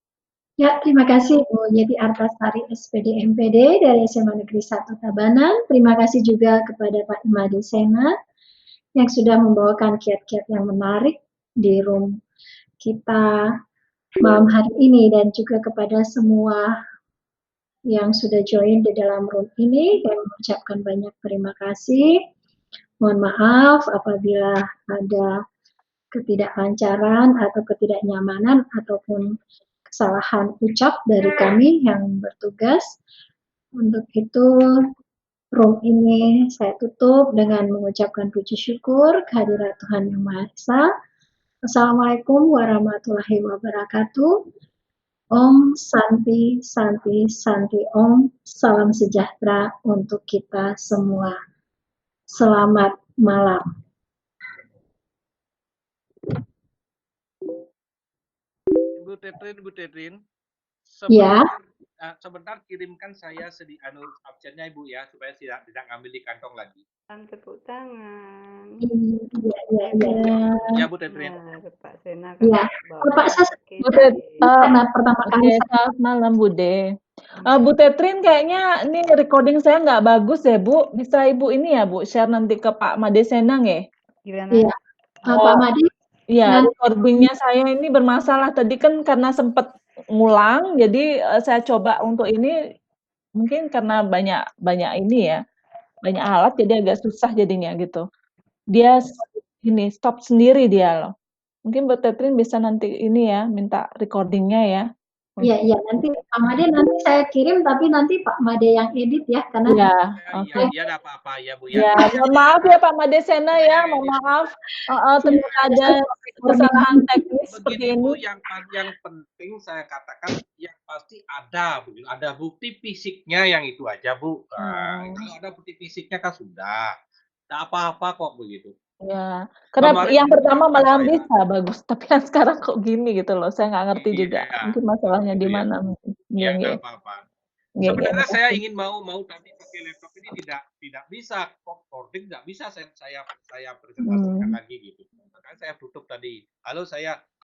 Ya, terima kasih Bu Yeti Artasari SPD MPD dari SMA Negeri 1 Tabanan. Terima kasih juga kepada Pak Imade Sena yang sudah membawakan kiat-kiat yang menarik di room kita malam hari ini, dan juga kepada semua yang sudah join di dalam room ini. Kami mengucapkan banyak terima kasih. Mohon maaf apabila ada ketidaklancaran atau ketidaknyamanan ataupun kesalahan ucap dari kami yang bertugas. Untuk itu, room ini saya tutup dengan mengucapkan puji syukur kehadirat Tuhan Yang Maha Esa. Assalamualaikum warahmatullahi wabarakatuh. Om Santi, Santi, Santi Om. Salam sejahtera untuk kita semua. Selamat malam. Bu Tetrin, Ya. sebentar kirimkan saya absennya Ibu ya, supaya tidak ngambil di kantong lagi. Tepuk tangan. Iya. Ya Bu Tetrin. Nah, Pak Sena Ya, Pak Sas, karena pertama kali selamat malam Bude. Bu Tetrin, kayaknya ini recording saya nggak bagus ya Bu. Bisa Ibu ini ya Bu, share nanti ke Pak Made Senang ya? Gimana? Iya. Pak Made. Iya, recordingnya saya ini bermasalah. Tadi kan karena sempat ngulang, jadi saya coba untuk ini mungkin karena banyak ini ya, banyak alat jadi agak susah jadinya gitu. Dia ini stop sendiri dia loh. Mungkin Bu Tetrin bisa nanti ini ya, minta recordingnya ya. Iya, nanti Pak Made nanti saya kirim, tapi nanti Pak Made yang edit ya, karena Iya, oke. Iya, ada apa-apa ya Bu ya. Mohon maaf ya Pak Made Sena ya, mohon maaf. Ternyata ada kesalahan teknis seperti ini. Bu, yang penting saya katakan yang pasti ada bukti fisiknya, yang itu aja Bu. Kalau ada bukti fisiknya kan sudah, tidak apa-apa kok begitu. Ya, karena Kemarin yang pertama rekan malahan saya, bisa bagus, tapi yang sekarang kok gini gitu loh, saya nggak ngerti juga. iya, Mungkin masalahnya di itu ya. mana mungkin. Iya, Ya iya. nggak apa-apa. Iya, iya, Sebenarnya saya makasih. ingin mau tapi pakai laptop ini tidak bisa, recording nggak bisa saya presentasikan Hmm. lagi gitu. Makanya saya tutup tadi. Halo, saya